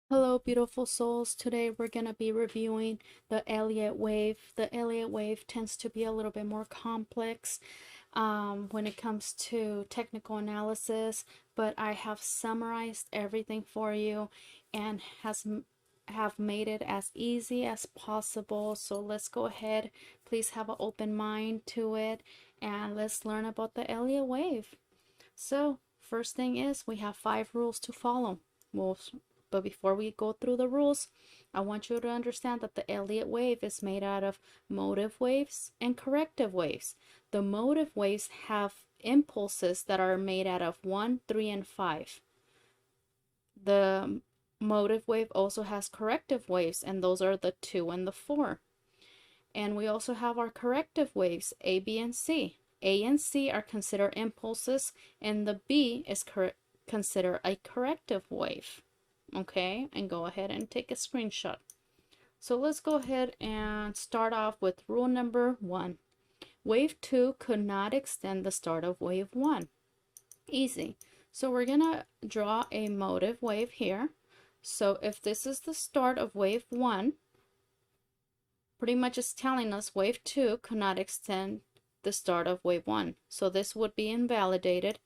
Hello, beautiful souls. Today we're going to be reviewing the Elliot Wave. The Elliot Wave tends to be a little bit more complex when it comes to technical analysis, but I have summarized everything for you and have made it as easy as possible. So let's go ahead. Please have an open mind to it and let's learn about the Elliot Wave. So first thing is we have 5 rules to follow. But before we go through the rules, I want you to understand that the Elliott wave is made out of motive waves and corrective waves. The motive waves have impulses that are made out of 1, 3, and 5. The motive wave also has corrective waves, and those are the 2 and the 4. And we also have our corrective waves, A, B, and C. A and C are considered impulses, and the B is considered a corrective wave. Okay, and go ahead and take a screenshot. So let's go ahead and start off with rule number 1. Wave 2 could not extend the start of wave 1. Easy. So we're gonna draw a motive wave here. So if this is the start of wave 1, pretty much it's telling us wave 2 could not extend the start of wave 1. So this would be invalidated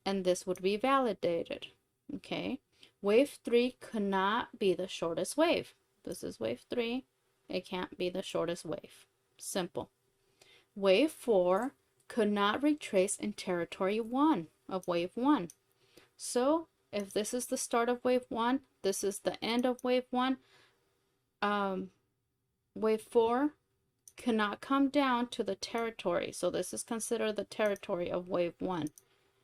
and this would be validated. Okay, wave 3 could not be the shortest wave. This is wave 3. It can't be the shortest wave. Simple. Wave 4 could not retrace in territory 1 of wave 1. So if this is the start of wave 1, this is the end of wave 1. Wave 4 cannot come down to the territory. So this is considered the territory of wave 1.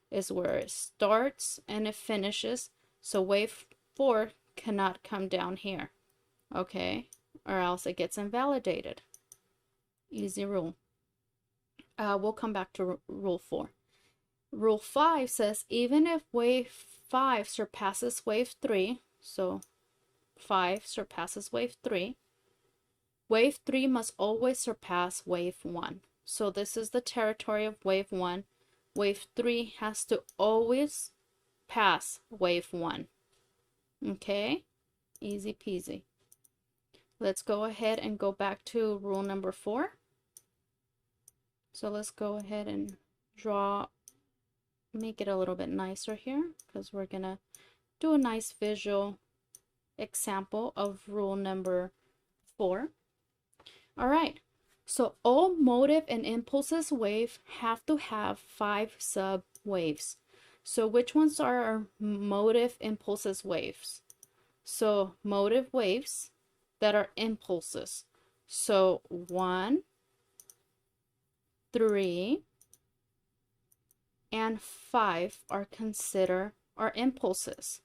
Is where it starts and it finishes. So wave 4 cannot come down here. Okay, or else it gets invalidated. Easy rule. We'll come back to rule 4. Rule 5 says even if wave 5 surpasses wave 3, so 5 surpasses wave 3, wave 3 must always surpass wave 1. So this is the territory of wave 1. Wave 3 has to always pass wave 1. Okay, easy peasy. Let's go ahead and go back to rule number 4. So let's go ahead and make it a little bit nicer here because we're gonna do a nice visual example of rule number 4. All right, so all motive and impulses wave have to have 5 sub waves. So which ones are our motive impulses waves? So motive waves that are impulses. So 1, 3, and 5 are considered our impulses.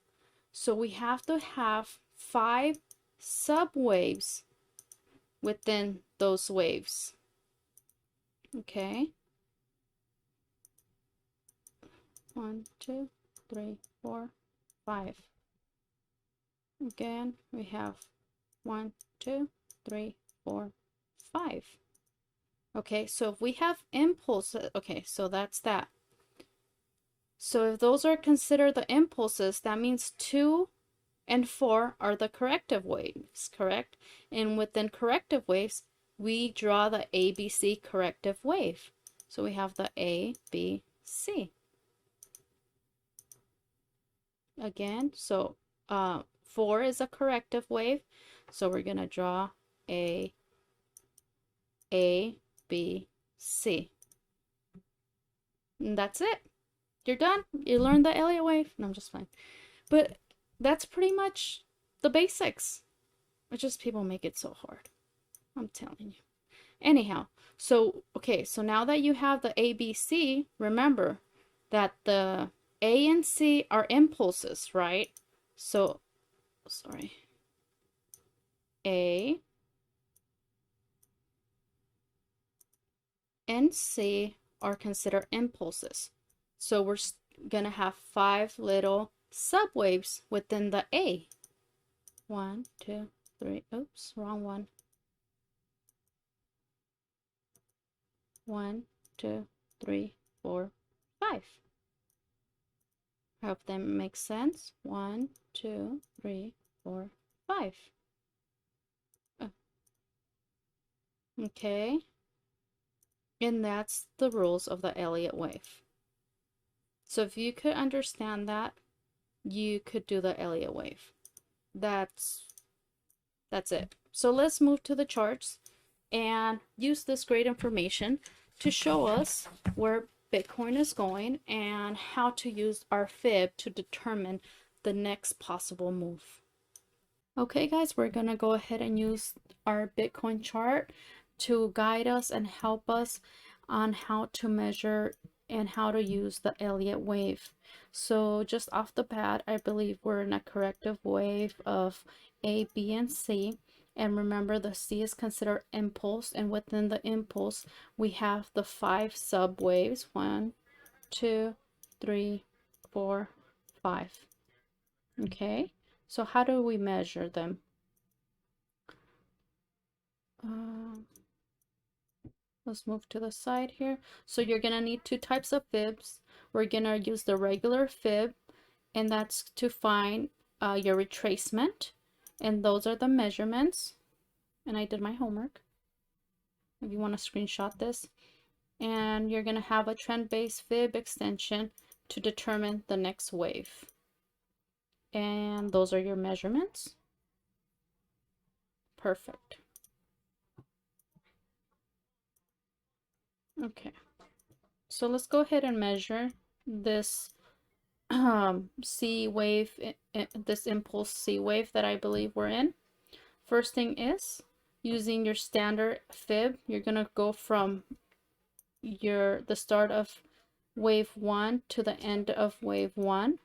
So we have to have 5 subwaves within those waves. Okay. 1, 2, 3, 4, 5. Again, we have 1, 2, 3, 4, 5. Okay, so if we have impulses, okay, so that's that. So if those are considered the impulses, that means 2 and 4 are the corrective waves, correct? And within corrective waves, we draw the ABC corrective wave. So we have the ABC. Again, so 4 is a corrective wave. So we're going to draw A, B, C. And that's it. You're done. You learned the Elliott wave. No, I'm just playing. But that's pretty much the basics. It's just people make it so hard. I'm telling you. Anyhow, so, okay, so now that you have the ABC, remember that the A and C are impulses, right? So, sorry. A and C are considered impulses. So we're gonna have 5 little subwaves within the A. 1, 2, 3, oops, wrong one. 1, 2, 3, 4, 5. I hope that makes sense. 1, 2, 3, 4, 5. Okay. And that's the rules of the Elliott wave. So if you could understand that, you could do the Elliott wave. That's it. So let's move to the charts and use this great information to show us where Bitcoin is going and how to use our fib to determine the next possible move. Okay guys, we're gonna go ahead and use our Bitcoin chart to guide us and help us on how to measure and how to use the Elliott wave. So just off the bat, I believe we're in a corrective wave of A, B, and C. And remember, the C is considered impulse, and within the impulse, we have the 5 sub waves. 1, 2, 3, 4, 5. Okay, so how do we measure them? Let's move to the side here. So you're gonna need 2 types of fibs. We're gonna use the regular fib, and that's to find your retracement, and those are the measurements. And I did my homework if you want to screenshot this. And you're gonna have a trend-based fib extension to determine the next wave, and those are your measurements. Perfect. Okay, so let's go ahead and measure this C wave, this impulse C wave that I believe we're in. First thing is, using your standard fib, you're gonna go from the start of wave 1 to the end of wave 1,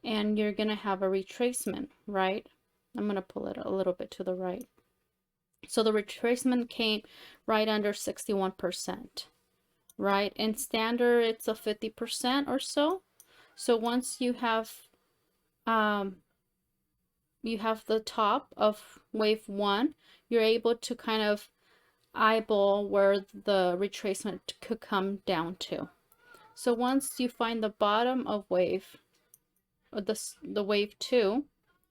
and you're gonna have a retracement, right? I'm gonna pull it a little bit to the right. So the retracement came right under 61%, right? In standard, it's a 50% or so. So once you have the top of wave 1, you're able to kind of eyeball where the retracement could come down to. So once you find the bottom of wave, or the wave 2,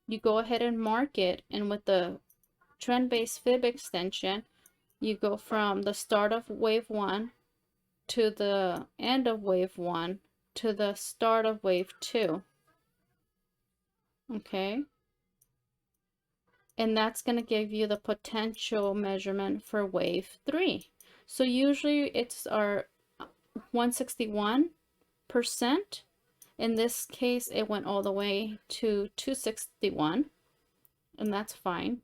you go ahead and mark it, and with the trend-based fib extension, you go from the start of wave 1 to the end of wave 1 to the start of wave 2. Okay, and that's going to give you the potential measurement for wave 3. So usually it's our 161%. In this case, it went all the way to 261, and that's fine.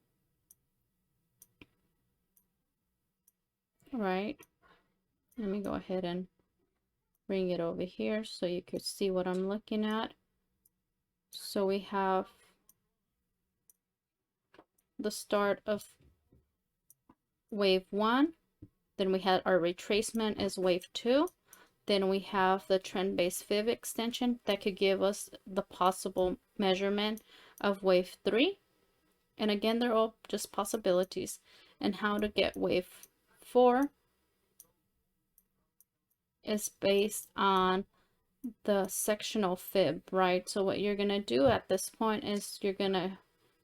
All right, let me go ahead and bring it over here so you could see what I'm looking at. So we have the start of wave 1, then we had our retracement as wave 2, then we have the trend-based fib extension that could give us the possible measurement of wave 3. And again, they're all just possibilities. And how to get wave 4 is based on the sectional fib, right? So what you're gonna do at this point is you're gonna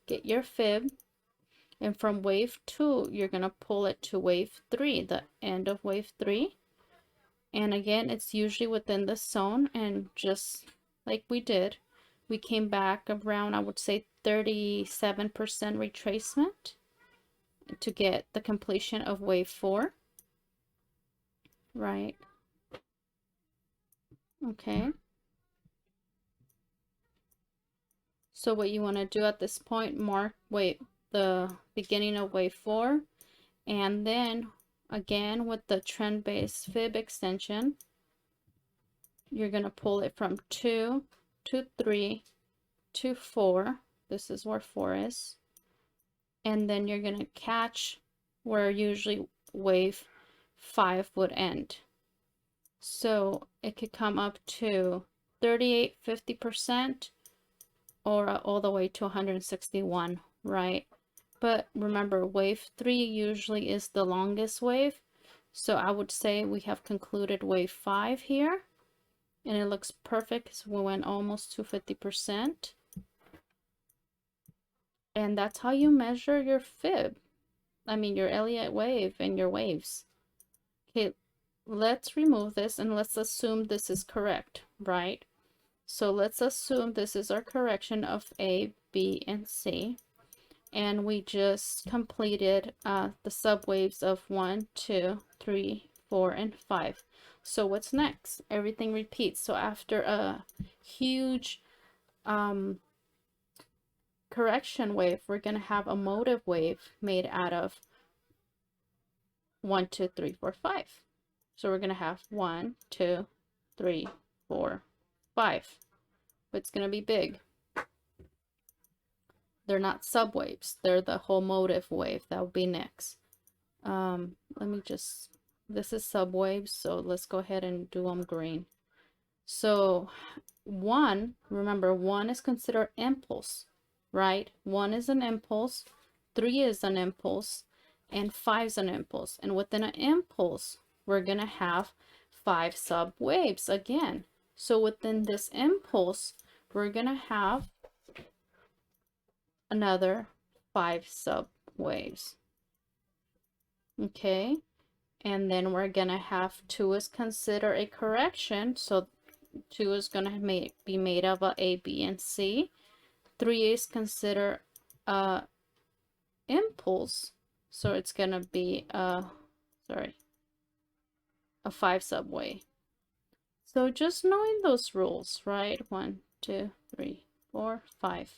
get your fib, and from wave 2, you're gonna pull it to wave 3, the end of wave 3. And again, it's usually within the zone, and just like we did, we came back around, I would say 37% retracement to get the completion of wave 4, right? Okay. So what you want to do at this point, mark the beginning of wave 4, and then again with the trend-based fib extension, you're going to pull it from 2 to 3 to 4. This is where 4 is. And then you're going to catch where usually wave 5 would end. So it could come up to 38, 50%, or all the way to 161, right? But remember, wave 3 usually is the longest wave. So I would say we have concluded wave 5 here. and it looks perfect. So we went almost to 50%. And that's how you measure your fib. I mean, your Elliott wave and your waves. Okay, let's remove this and let's assume this is correct, right? So let's assume this is our correction of A, B, and C. And we just completed the subwaves of 1, 2, 3, 4, and 5. So what's next? Everything repeats. So after a huge correction wave, we're going to have a motive wave made out of 1, 2, 3, 4, 5. So we're going to have 1, 2, 3, 4, 5. It's going to be big. They're not subwaves. They're the whole motive wave. That will be next. Let me just, this is subwaves. So let's go ahead and do them green. So 1, remember 1 is considered impulse, right? 1 is an impulse, 3 is an impulse, and 5 is an impulse. And within an impulse, we're going to have 5 subwaves again. So within this impulse, we're going to have another 5 subwaves. Okay, and then we're going to have 2 is considered a correction. So 2 is going to be made of A, B, and C. 3 is considered a impulse. So it's going to be a 5 subway. So just knowing those rules, right? 1, 2, 3, 4, 5.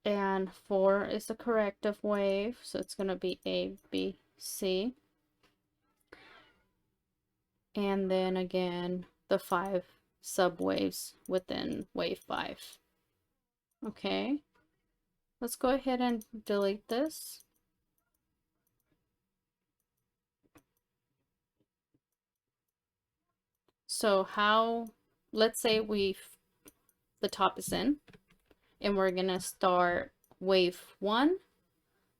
And 4 is a corrective wave. So it's going to be A, B, C. And then again, the 5 subwaves within wave 5. Okay. Let's go ahead and delete this. So how, let's say the top is in, and we're gonna start wave 1.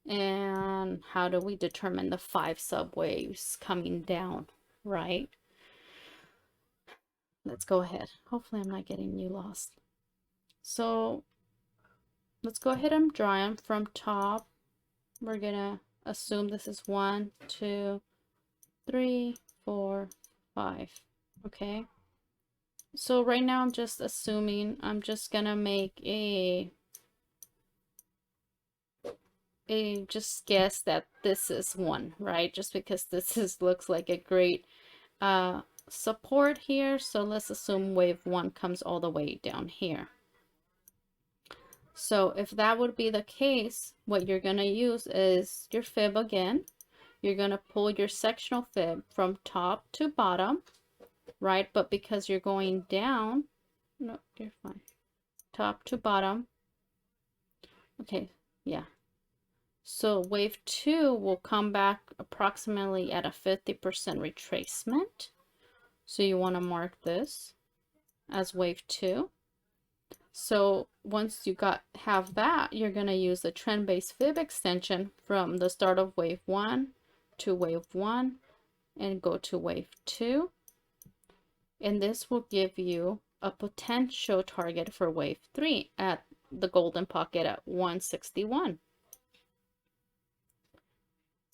And how do we determine the 5 subwaves coming down, right? Let's go ahead. Hopefully I'm not getting you lost. So let's go ahead and draw them from top. We're gonna assume this is 1, 2, 3, 4, 5. Okay. So right now I'm just assuming, I'm just gonna make just guess that this is 1, right? Just because this looks like a great support here. So let's assume wave 1 comes all the way down here. So if that would be the case, what you're gonna use is your fib again. You're gonna pull your sectional fib from top to bottom, right? But because you're going down, no, you're fine. Top to bottom. Okay, yeah. So wave 2 will come back approximately at a 50% retracement. So you want to mark this as wave 2. So once you have that, you're going to use the trend-based fib extension from the start of wave 1 to wave 1 and go to wave 2. And this will give you a potential target for wave 3 at the golden pocket at 161.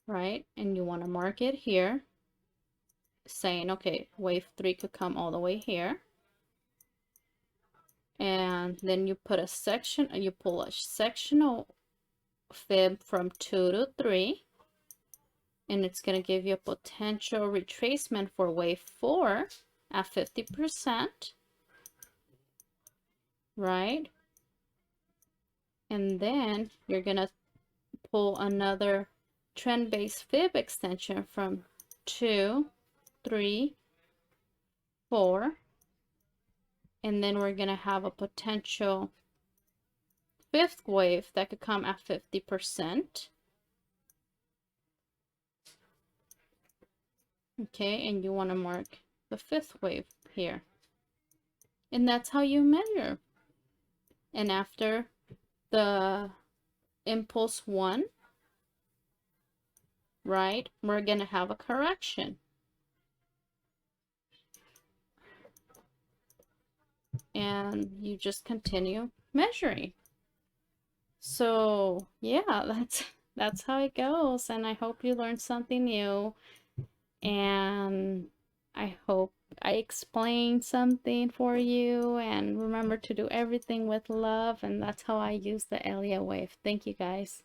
Right? And you want to mark it here, saying, okay, wave 3 could come all the way here. And then you put you pull a sectional fib from 2 to 3. And it's going to give you a potential retracement for wave 4 at 50%. Right? And then you're going to pull another trend-based fib extension from 2, 3, 4. And then we're going to have a potential 5th wave that could come at 50%. Okay, and you want to mark the 5th wave here. And that's how you measure. And after the impulse 1, right, we're going to have a correction. and you just continue measuring. So yeah, that's how it goes, and I hope you learned something new, and I hope I explained something for you, and remember to do everything with love, and that's how I use the Elliot wave. Thank you guys.